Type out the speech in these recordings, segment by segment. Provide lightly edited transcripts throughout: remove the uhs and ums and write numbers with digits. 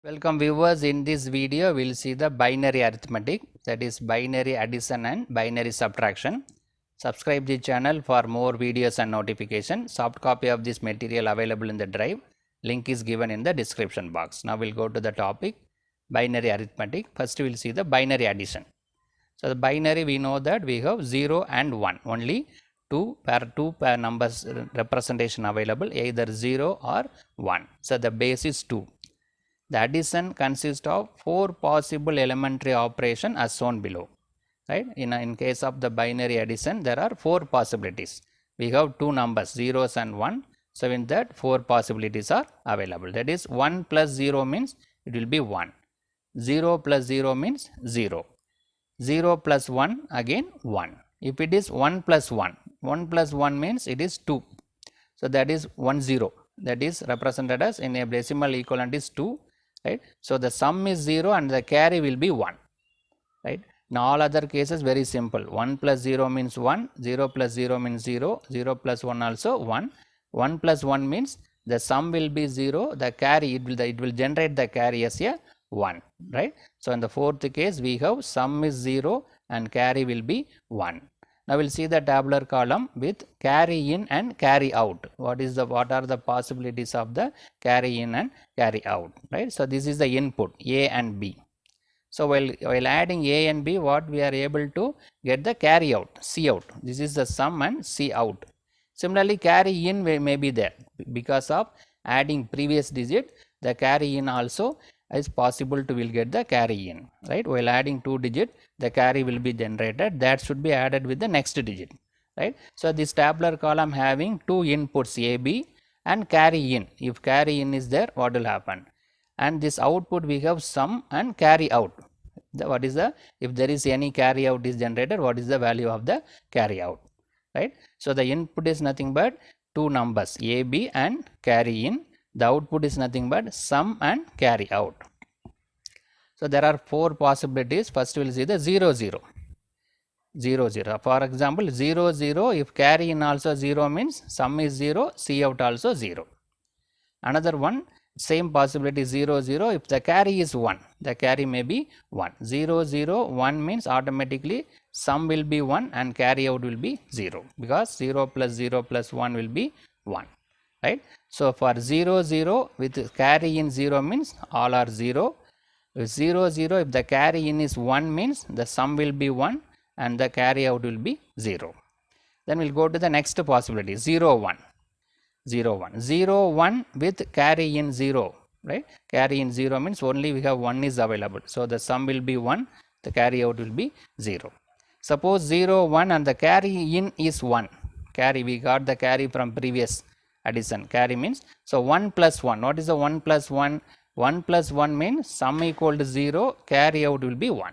Welcome viewers, in this video we will see the binary arithmetic, that is binary addition and binary subtraction. Subscribe the channel for more videos and notification. Soft copy of this material available in the drive. Link is given in the description box. Now we will go to the topic binary arithmetic. First we will see the binary addition. So the binary, we know that we have 0 and 1, only two pair numbers representation available, either 0 or 1. So the base is 2. The addition consists of 4 possible elementary operations as shown below. Right? In case of the binary addition, there are 4 possibilities. We have 2 numbers, zeros and 1. So in that 4 possibilities are available. That is 1 plus 0 means it will be 1. 0 plus 0 means 0. 0 plus 1 again 1. If it is 1 plus 1, 1 plus 1 means it is 2. So that is 1 0. That is represented as in a decimal equivalent is 2. Right. So the sum is 0 and the carry will be 1. Right. In all other cases very simple. 1 plus 0 means 1, 0 plus 0 means 0, 0 plus 1 also 1. 1 plus 1 means the sum will be 0, the carry it will generate the carry as a 1. Right. So in the fourth case we have sum is 0 and carry will be 1. Now we will see the tabular column with carry in and carry out. What are the possibilities of the carry in and carry out, right? So this is the input A and B. So while adding A and B, what we are able to get the carry out, C out. This is the sum and C out. Similarly, carry in may be there because of adding previous digit. The carry in also is possible to will get the carry in, right? While adding 2 digit, the carry will be generated, that should be added with the next digit, right? So this tabular column having 2 inputs A, B and carry in. If carry in is there, what will happen? And this output we have sum and carry out. If there is any carry out is generated, what is the value of the carry out, right? So the input is nothing but 2 numbers A, B and carry in. The output is nothing but sum and carry out. So there are 4 possibilities. First we will see the 0 0. 0 0. For example, 0 0, if carry in also 0 means sum is 0, C out also 0. Another one, same possibility 0 0, if the carry is 1, the carry may be 1. 0 0 1 means automatically sum will be 1 and carry out will be 0, because 0 plus 1 will be 1. Right. So for 0 0 with carry in 0 means all are 0. With 0 0, if the carry in is 1 means the sum will be 1 and the carry out will be 0. Then we will go to the next possibility 0 1. 0 1. 0 1 with carry in 0. Right. Carry in 0 means only we have 1 is available. So the sum will be 1, the carry out will be 0. Suppose 0 1 and the carry in is 1. Carry, we got the carry from previous addition. Carry means, so 1 plus 1. What is the 1 plus 1? 1 plus 1 means sum equal to 0, carry out will be 1.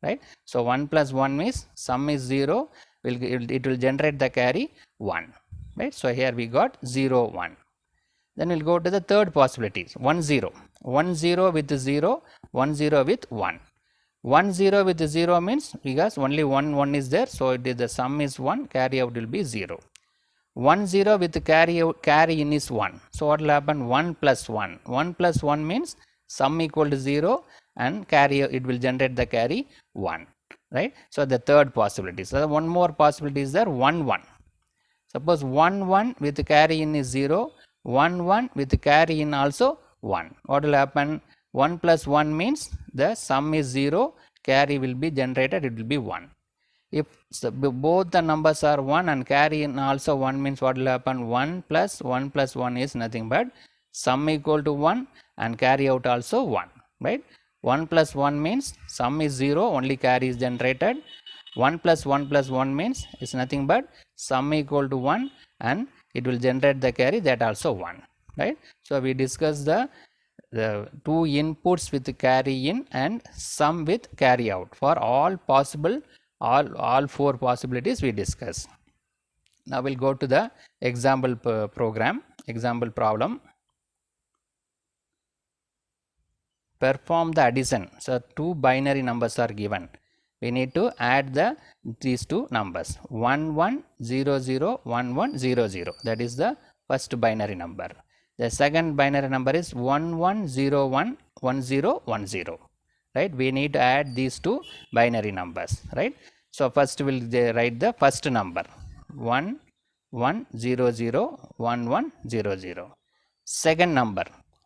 Right. So 1 plus 1 means sum is 0, it will generate the carry 1. Right. So here we got 0 1. Then we will go to the third possibility 1 0. 1 0 with 0, 1 0 with 1. 1 0 with 0 means because only 1 is there, so it is the sum is 1, carry out will be 0. 1 0 with carry in is 1. So what will happen? 1 plus 1. 1 plus 1 means sum equal to 0 and carry it will generate the carry 1. Right. So the third possibility. So one more possibility is there 1 1. Suppose 1 1 with carry in is 0. 1 1 with carry in also 1. What will happen? 1 plus 1 means the sum is 0, carry will be generated, it will be 1. If both the numbers are 1 and carry in also 1 means what will happen? 1 plus 1 is nothing but sum equal to 1 and carry out also 1. Right. 1 plus 1 means sum is 0, only carry is generated. 1 plus 1 means is nothing but sum equal to 1 and it will generate the carry, that also 1. Right. So we discuss the 2 inputs with carry in and sum with carry out for all possible all 4 possibilities we discuss. Now we'll go to the example example problem. Perform the addition. So 2 binary numbers are given. We need to add these 2 numbers 1 1 0 0 1 1 0 0. That is the first binary number. The second binary number is 11011010, right? We need to add these two binary numbers, right? So first we'll write the first number 11001100. Second number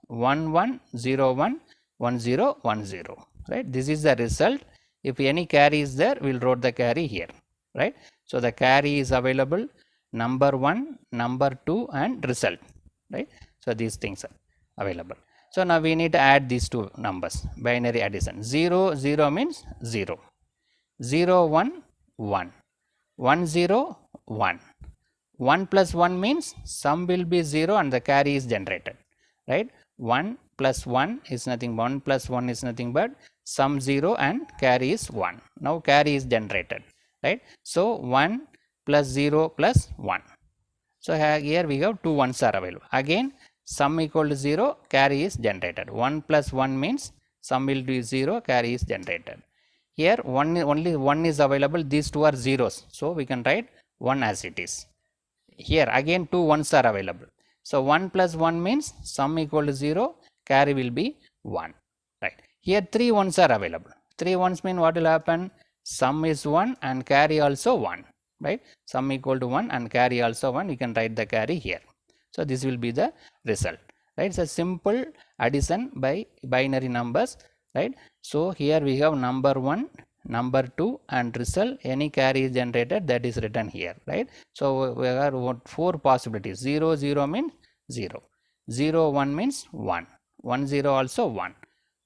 11011010, right? This is the result. If any carry is there, we'll write the carry here, right? So the carry is available, number 1, number 2 and result, right? So these things are available. So now we need to add these two numbers, binary addition. 0 0 means 0, 0 1 1, 1 0 1. 1 plus 1 means sum will be 0 and the carry is generated, right? 1 plus 1 is nothing, 1 plus 1 is nothing but sum 0 and carry is 1. Now carry is generated, right? So 1 plus 0 plus 1. So here we have two ones are available. Again sum equal to 0, carry is generated. 1 plus 1 means sum will be 0, carry is generated. Here only 1 is available, these two are zeros. So we can write 1 as it is. Here again two ones are available. So 1 plus 1 means sum equal to 0, carry will be 1, right? Here 3 ones are available. 3 ones mean what will happen? Sum is 1 and carry also 1, right? Sum equal to 1 and carry also 1. We can write the carry here. So this will be the result, right? It's a simple addition by binary numbers, right? So here we have number 1, number 2 and result. Any carry is generated, that is written here, right? So we have 4 possibilities. 0 0 means 0, 0 1 means 1, 1 0 also 1,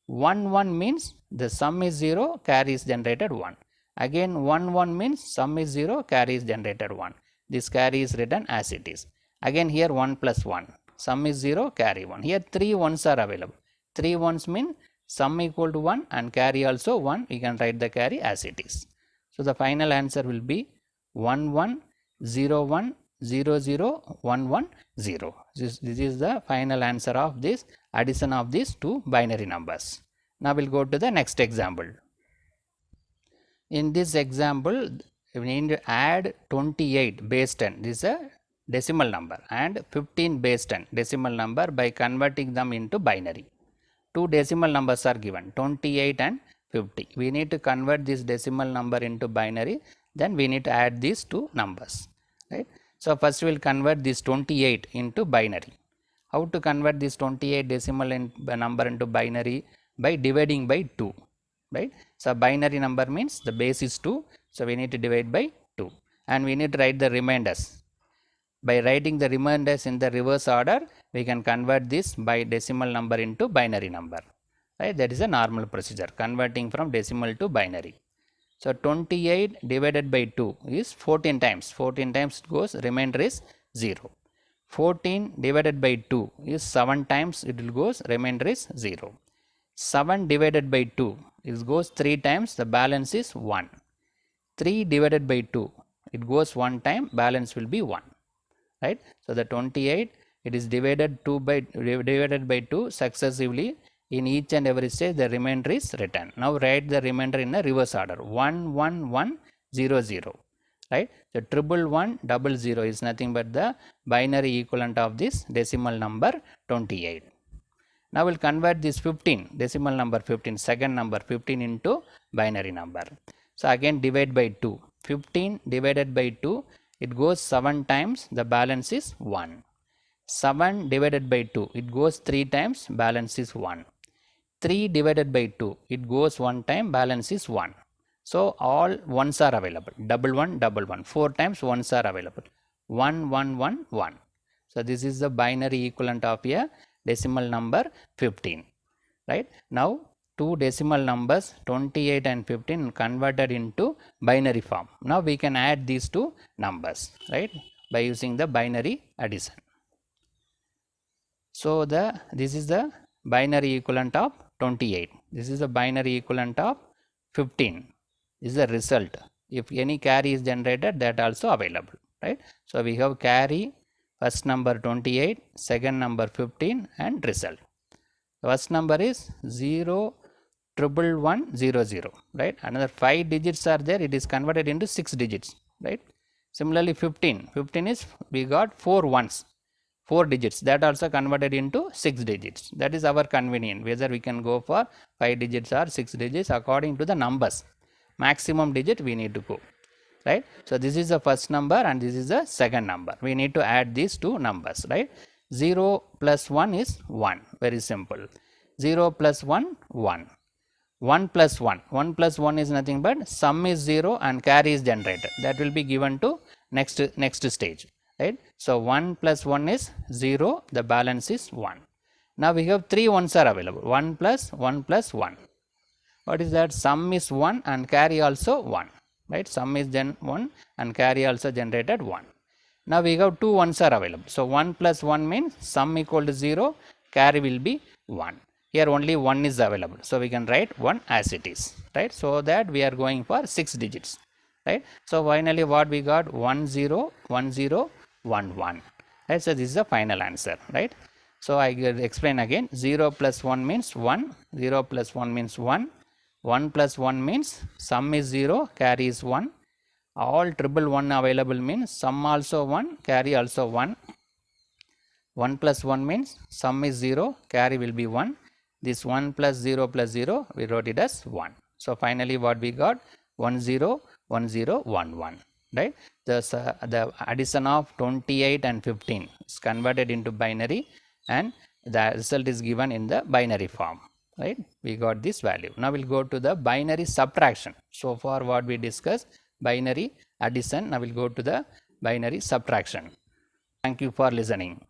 1 1 means the sum is 0, carry is generated 1. Again 1 1 means sum is 0, carry is generated 1. This carry is written as it is. Again here 1 plus 1, sum is 0, carry 1. Here 3 ones are available. 3 ones mean sum equal to 1 and carry also 1. We can write the carry as it is. So the final answer will be 1101001110. This is the final answer of this addition of these two binary numbers. Now we'll go to the next example. In this example, we need to add 28 base 10. This is a decimal number, and 15 base 10 decimal number by converting them into binary. Two decimal numbers are given, 28 and 50. We need to convert this decimal number into binary, then we need to add these two numbers, right? So first we will convert this 28 into binary. How to convert this 28 decimal number into binary? By dividing by 2, right? So binary number means the base is 2, so we need to divide by 2, and we need to write the remainders. By writing the remainders in the reverse order, we can convert this by decimal number into binary number, right? That is a normal procedure, converting from decimal to binary. So 28 divided by 2 is 14 times. 14 times goes, remainder is 0. 14 divided by 2 is 7 times, it will goes, remainder is 0. 7 divided by 2 is goes 3 times, the balance is 1. 3 divided by 2, it goes 1 time, balance will be 1, right? So the 28, it is divided by 2 successively. In each and every stage the remainder is written. Now write the remainder in a reverse order, 1 1 1 0 0, right? So 11100 is nothing but the binary equivalent of this decimal number 28. Now we'll convert this 15 decimal number 15, second number 15, into binary number. So again divide by 2. 15 divided by 2, it goes 7 times, the balance is 1. 7 divided by 2, it goes 3 times, balance is 1. 3 divided by 2, it goes 1 time, balance is 1. So all ones are available, double 1, 4 times ones are available, 1 1 1 1. So this is the binary equivalent of a decimal number 15, right? Now two decimal numbers 28 and 15 converted into binary form. Now we can add these two numbers, right, by using the binary addition. So this is the binary equivalent of 28. This is the binary equivalent of 15. This is the result. If any carry is generated, that also available, right? So we have carry, first number 28, second number 15, and result. First number is 01100, right? Another 5 digits are there, it is converted into 6 digits, right? Similarly 15 is, we got 4 ones. 4 digits, that also converted into 6 digits. That is our convenience, whether we can go for 5 digits or 6 digits according to the numbers. Maximum digit we need to go, right? So this is the first number and this is the second number. We need to add these two numbers, right? 0 plus 1 is 1, very simple. 0 plus 1, 1. 1 plus 1, 1 plus 1 is nothing but sum is 0 and carry is generated. That will be given to next stage, right? So 1 plus 1 is 0, the balance is 1. Now we have 3 ones are available, 1 plus 1 plus 1. What is that? Sum is 1 and carry also 1, right? Sum is 1 and carry also generated 1. Now we have 2 ones are available. So 1 plus 1 means sum equal to 0, carry will be 1. Here only 1 is available. So we can write 1 as it is, right? So that we are going for 6 digits, right? So finally what we got? 1 0 1 0 1 1, right? So this is the final answer, right? So I will explain again. 0 plus 1 means 1, 0 plus 1 means 1, 1 plus 1 means sum is 0, carry is 1. All triple 1 available means sum also 1, carry also 1. 1 plus 1 means sum is 0, carry will be 1. This 1 plus 0 plus 0, we wrote it as 1. So finally what we got? 1 0 1 0 1 1, right? The addition of 28 and 15 is converted into binary and the result is given in the binary form, right? We got this value. Now we'll go to the binary subtraction. So far what we discussed, binary addition. Now we'll go to the binary subtraction. Thank you for listening.